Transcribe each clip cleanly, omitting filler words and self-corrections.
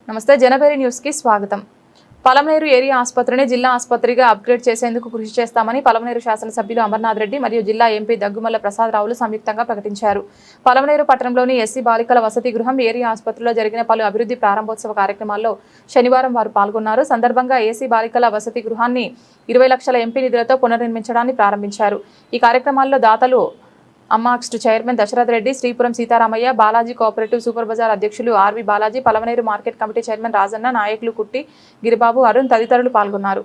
నమస్తే జనభేరి న్యూస్ కి స్వాగతం. పలమనేరు ఏరియా ఆసుపత్రిని జిల్లా ఆసుపత్రిగా అప్గ్రేడ్ చేసేందుకు కృషి చేస్తామని పలమనేరు శాసనసభ్యులు అమర్నాథ్ రెడ్డి మరియు జిల్లా ఎంపీ దగ్గుమల్ల ప్రసాద్ రావులు సంయుక్తంగా ప్రకటించారు. పలమనేరు పట్టణంలోని ఎస్సీ బాలికల వసతి గృహం ఏరియా ఆసుపత్రిలో జరిగిన పలు అభివృద్ధి ప్రారంభోత్సవ కార్యక్రమాల్లో శనివారం వారు పాల్గొన్నారు. సందర్భంగా ఏసీ బాలికల వసతి గృహాన్ని 20 లక్షల ఎంపీ నిధులతో పునర్నిర్మించడాన్ని ప్రారంభించారు. ఈ కార్యక్రమాల్లో దాతలు అమ్మాక్స్ట్ chairman Dasharath Reddy, Sripuram Seetharamaiah, Balaji cooperative super bazaar అధ్యక్షులు RV Balaji, Palamaneru market committee chairman Rajanna, నాయకులు కుట్టి గిరిబాబు, అరుణ్ తదితరులు పాల్గొన్నారు.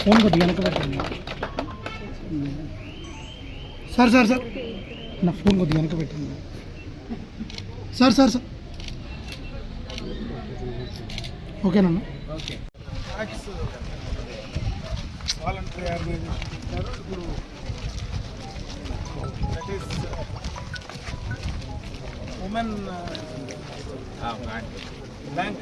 फोन को दिया सर सर सर ना फोन को दिया सर सर सर ओके ना వాలంటరీ ఆర్గనైజేషన్ ఇచ్చారు. ఇప్పుడు దట్ ఈస్ ఉమెన్ బ్యాంక్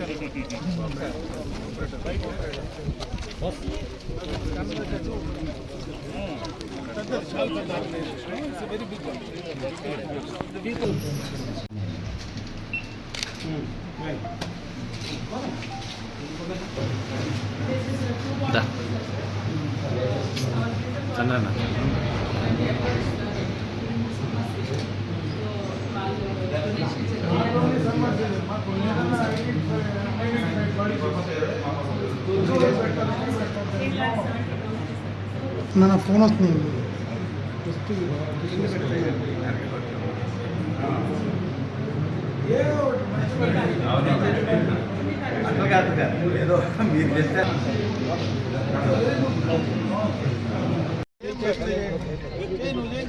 చాలా పెద్ద organisation. It's very big people అన్న నా ఫోన్ వస్తుంది. అట్లా కాదు ఏదో మీరు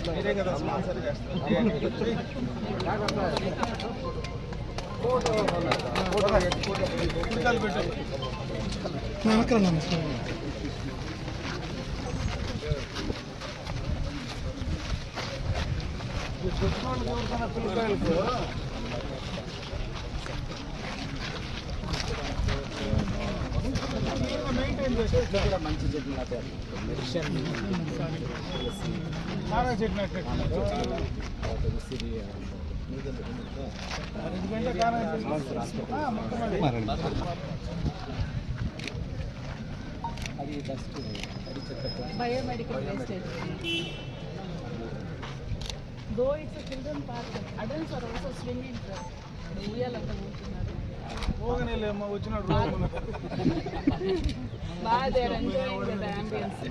చేస్తే కదా స్పాన్సర్ చేస్తారు. మెయింటైన్ చేస్తే మంచి చెప్పిన బాగా చెప్పినట్టు Biomedical wastage. Though it's a children park, adults are also swimming. ఉయ్యాలంతా పోతున్నారు. పోగనేలేమో వచ్చినట్టు బాగా they are enjoying the ambience.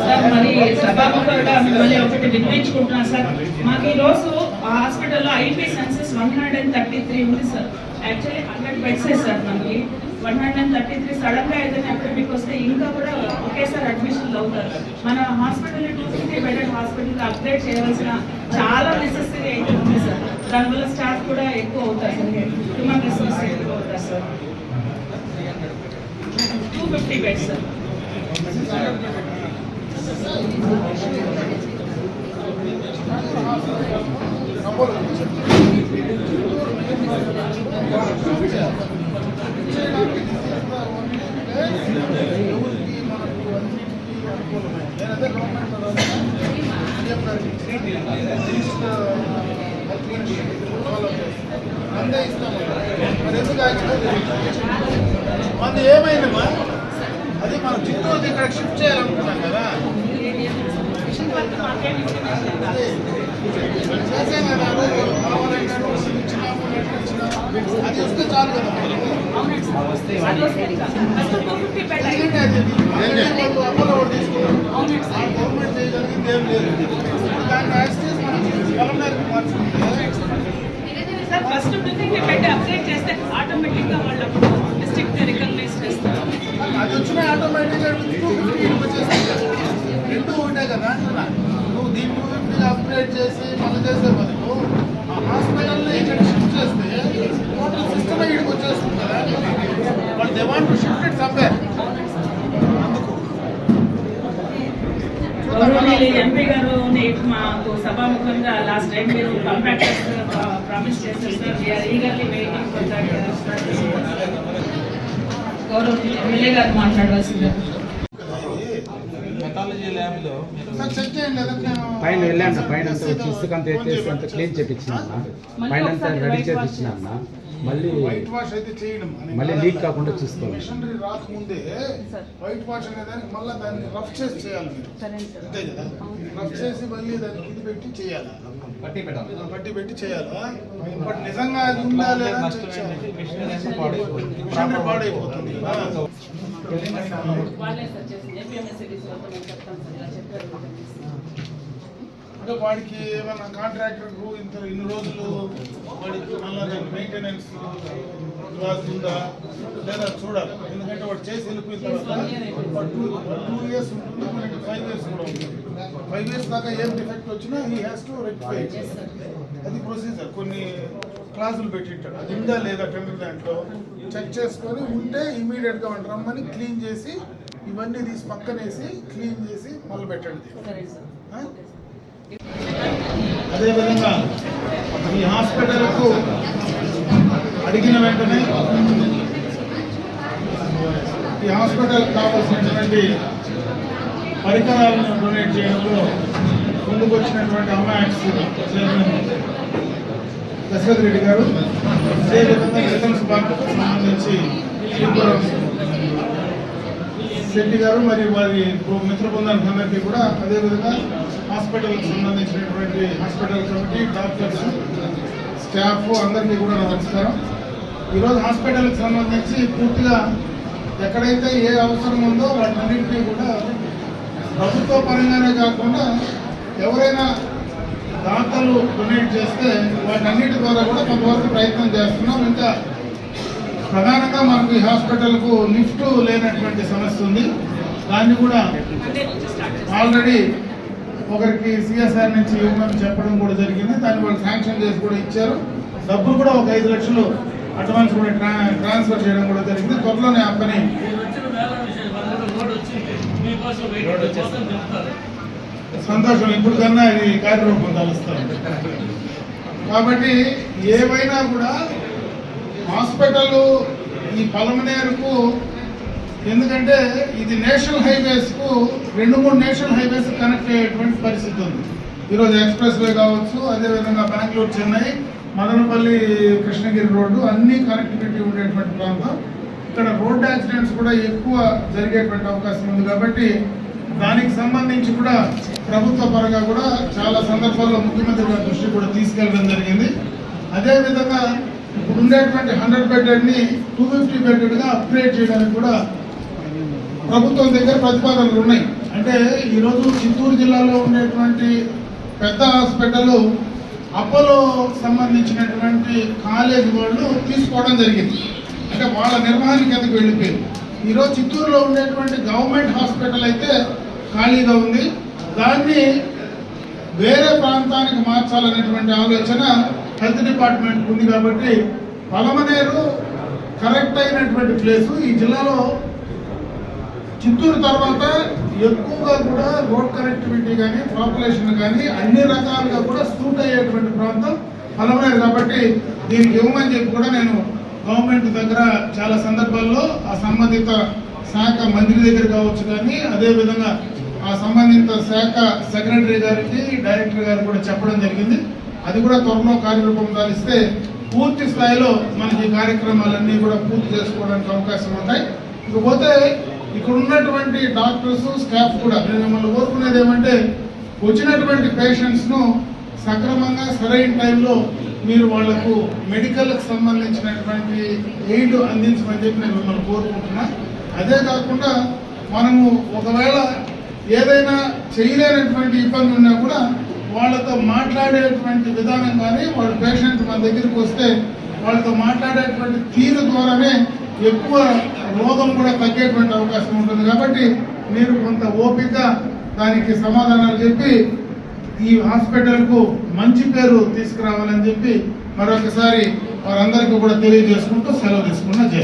Sir మరి సభాముఖంగా మిమ్మల్ని ఒకటి వినిపించుకుంటున్నాను సార్. మాకు ఈరోజు హాస్పిటల్లో ఐపీ సెన్సెస్ 133 ఉంది సార్. Actually 100 beds sir. మనకి 133 సడన్ గా ఏదైనా ఎపిడమిక్ వస్తే ఇంకా కూడా ఒకేసారి అడ్మిషన్లు అవుతారు. మన హాస్పిటల్ని 250 బెడెడ్ హాస్పిటల్ అప్గ్రేడ్ చేయవలసిన చాలా నెసెసరీ అయితే ఉంది సార్. దానివల్ల స్టాఫ్ కూడా ఎక్కువ అవుతారు సార్. హ్యూమన్ రిసోర్స్ ఎక్కువ అవుతారు సార్. 250 beds sir. మంది ఏమైందమ్మా? అది మనం చిత్తూరు ఇక్కడ షిఫ్ట్ చేయాలనుకున్నాం కదా. అది వస్తే చాలు కదా. వస్తే అది వస్తే ఫస్ట్ 250 బెడ్ ఎందుకంటే అది వాళ్ళు అమలు ఒకటి తీసుకున్నారు. ఆ గవర్నమెంట్ చేయగలిగింది ఏం లేదు. దాన్ని యాక్సెస్ మనం పలమనేరుకి మార్చుకుంటే సార్ ఫస్ట్ 250 బెడ్ అప్గ్రేడ్ చేస్తే ఆటోమేటిక్గా వాళ్ళు డిస్ట్రిక్ట్ రికగ్నైజ్ చేస్తారు. అది వచ్చిన ఆటోమేటిక్గా 250 వచ్చేస్తుంది. రెండు ఒకటే కదా అంటున్నా. నువ్వు దీన్ని 250 అప్గ్రేడ్ చేసి మళ్ళీ చేసే బదులు ఆ హాస్పిటల్ని ఇక్కడ షిఫ్ట్ చేస్తే టోటల్ సిస్టమ్ ఇక్కడికి వచ్చేస్తుంది కదా. వాళ్ళు they want to shift it somewhere. గౌరవనీయులు ఎంపీ గారు మాకు సభాముఖంగా లాస్ట్ టైం మీరు కాంట్రాక్టర్స్ ప్రామిస్ చేశారు sir. We're eagerly waiting for that. గౌరవనీయులు ఎమ్మెల్యే గారు మాట్లాడవలసింది. మెథాలజీ ల్యాబ్లో సార్ చెక్ చేయండి లేదా నేను పైన వెళ్ళాను పైన అంతా వచ్చి ఇసుక అంతా ఎత్తేసి అంత క్లీన్ చేపించిన పైన అంతా రెడీ చేపించిన మళ్ళీ వైట్ వాష్ అయితే చేయడం మళ్ళీ లీక్ కాకుండా చూసుకోవాలి. మిషనరీ రాకముందే వైట్ వాష్ అనే దానికి మళ్ళీ దాన్ని రఫ్ చేసి చేయాలి మీరు. అంతే కదా, రఫ్ చేసి మళ్ళీ దానికి ఇది పెట్టి చేయాలి, పట్టి పెట్టాలి. పట్టి పెట్టి చేయాలా. బట్ నిజంగా అది ఉందా లేదా అని చెక్ చేయాలి. మిషనరీ పాడైపోతుంది కదా. వాళ్ళే సార్ చేసింది ఏపీఎంఎస్సీడీసీ వాళ్ళతో నేను చెప్తాను సార్ ఇలా చెప్పారు. అంటే వాడికి ఏమన్నా కాంట్రాక్టర్కు ఇన్ని రోజులు వాడికి మళ్ళీ దానికి మెయింటెనెన్స్ క్లాస్ ఉందా లేదా చూడాలి. ఎందుకంటే వాడు చేసి వెళ్ళిపోయిన తర్వాత 2 years ఉంటుంది, మనకి 5 years కూడా ఉంటుంది. 5 years దాకా ఏం డిఫెక్ట్ వచ్చినా హీ హ్యాస్ టు రెక్టిఫై. అది ప్రొసీజర్. కొన్ని క్లాసులు పెట్టింటాడు, అది ఉందా లేదా టెండర్ దాంట్లో చెక్ చేసుకొని ఉంటే ఇమీడియట్గా వాడు రమ్మని క్లీన్ చేసి ఇవన్నీ తీసి పక్కనేసి క్లీన్ చేసి మళ్ళీ పెట్టండి. అదేవిధంగా ఈ హాస్పిటల్కు అడిగిన వెంటనే ఈ హాస్పిటల్కి కావాల్సినటువంటి పరికరాలను డొనేట్ చేయడంలో ముందుకు వచ్చినటువంటి అమ్మాయిస్ చైర్మన్ దశరథ్ రెడ్డి గారు, అదేవిధంగా డిఫెన్స్ పార్టీకి సంబంధించి శ్రీపురం శెట్టి గారు మరియు వారి మిత్ర బృందానికి అందరికీ కూడా, అదేవిధంగా హాస్పిటల్కి సంబంధించినటువంటి హాస్పిటల్ కమిటీ, డాక్టర్స్, స్టాఫ్ అందరికీ కూడా నా నమస్కారం. ఈరోజు హాస్పిటల్కి సంబంధించి పూర్తిగా ఎక్కడైతే ఏ అవసరం ఉందో వాటిన్నింటినీ కూడా ప్రభుత్వ పరంగానే కాకుండా ఎవరైనా దాతలు డొనేట్ చేస్తే వాటన్నిటి ద్వారా కూడా కొంతవరకు ప్రయత్నం చేస్తున్నాం. ఇంకా ప్రధానంగా మనకు ఈ హాస్పిటల్కు లిఫ్ట్ లేనటువంటి సమస్య ఉంది. దాన్ని కూడా ఆల్రెడీ ఒకరికి సిఎస్ఆర్ నుంచి ఇవ్వమని చెప్పడం కూడా జరిగింది. దాన్ని వాళ్ళు శాంక్షన్ చేసి కూడా ఇచ్చారు. డబ్బులు కూడా ఒక 5 లక్షలు అడ్వాన్స్ కూడా ట్రాన్స్ఫర్ చేయడం కూడా జరిగింది. త్వరలోనే ఆ పని సంతోషం. ఇప్పుడు కన్నా ఇది కార్యరూపం కలుస్తాం. కాబట్టి ఏవైనా కూడా హాస్పిటల్ ఈ పలమనేరుకు, ఎందుకంటే ఇది నేషనల్ హైవేస్కు 2-3 నేషనల్ హైవేస్ కనెక్ట్ అయ్యేటువంటి పరిస్థితి ఉంది. ఈరోజు ఎక్స్ప్రెస్ వే కావచ్చు, అదేవిధంగా బెంగళూరు, చెన్నై, మదనపల్లి, కృష్ణగిరి రోడ్డు అన్నీ కనెక్టివిటీ ఉండేటువంటి ప్రాంతం. ఇక్కడ రోడ్ యాక్సిడెంట్స్ కూడా ఎక్కువ జరిగేటువంటి అవకాశం ఉంది. కాబట్టి దానికి సంబంధించి కూడా ప్రభుత్వ పరంగా కూడా చాలా సందర్భాల్లో ముఖ్యమంత్రి గారి దృష్టి కూడా తీసుకెళ్ళడం జరిగింది. అదేవిధంగా ఇప్పుడు ఉండేటువంటి 100 బెడ్ని 250 బెడ్గా అప్గ్రేడ్ చేయడానికి కూడా ప్రభుత్వం దగ్గర ప్రతిపాదనలు ఉన్నాయి. అంటే ఈరోజు చిత్తూరు జిల్లాలో ఉండేటువంటి పెద్ద హాస్పిటల్ అపోలో సంబంధించినటువంటి కాలేజ్ వాళ్ళు తీసుకోవడం జరిగింది. అంటే వాళ్ళ నిర్వహణ కిందకి వెళ్ళిపోయింది. ఈరోజు చిత్తూరులో ఉండేటువంటి గవర్నమెంట్ హాస్పిటల్ అయితే ఖాళీగా ఉంది. దాన్ని వేరే ప్రాంతానికి మార్చాలనేటువంటి ఆలోచన హెల్త్ డిపార్ట్మెంట్ ఉంది. కాబట్టి పలమనేరు కరెక్ట్ అయినటువంటి ప్లేసు. ఈ జిల్లాలో చిత్తూరు తర్వాత ఎక్కువగా కూడా రోడ్ కనెక్టివిటీ కానీ, పాపులేషన్ కానీ అన్ని రకాలుగా కూడా సూట్ అయ్యేటువంటి ప్రాంతం పలమనేరు. కాబట్టి దీనికి ఇవ్వమని చెప్పి కూడా నేను గవర్నమెంట్ దగ్గర చాలా సందర్భాల్లో ఆ సంబంధిత శాఖ మంత్రి దగ్గర కావచ్చు, కానీ అదేవిధంగా ఆ సంబంధిత శాఖ సెక్రటరీ గారికి, డైరెక్టర్ గారికి కూడా చెప్పడం జరిగింది. అది కూడా త్వరలో కార్యరూపం దాలిస్తే పూర్తి స్థాయిలో మనకి కార్యక్రమాలన్నీ కూడా పూర్తి చేసుకోవడానికి అవకాశం ఉంటాయి. ఇకపోతే ఇక్కడ ఉన్నటువంటి డాక్టర్స్, స్టాఫ్ కూడా నేను మిమ్మల్ని కోరుకునేది ఏమంటే వచ్చినటువంటి పేషెంట్స్ను సక్రమంగా సరైన టైంలో మీరు వాళ్లకు మెడికల్కి సంబంధించినటువంటి ఎయిడ్ అందించమని చెప్పి నేను మిమ్మల్ని కోరుకుంటున్నా. అదే కాకుండా మనము ఒకవేళ ఏదైనా చేయలేనటువంటి ఇబ్బంది ఉన్నా కూడా వాళ్ళతో మాట్లాడేటువంటి విధానం కానీ వాళ్ళ పేషెంట్ మన దగ్గరికి వస్తే వాళ్ళతో మాట్లాడేటువంటి తీరు ద్వారానే ఎక్కువ రోగం కూడా తగ్గేటువంటి అవకాశం ఉంటుంది. కాబట్టి మీరు కొంత ఓపిక దానికి సమాధానాలు చెప్పి ఈ హాస్పిటల్కు మంచి పేరు తీసుకురావాలని చెప్పి మరొకసారి వారందరికీ కూడా తెలియజేసుకుంటూ సెలవు తీసుకున్నా. జై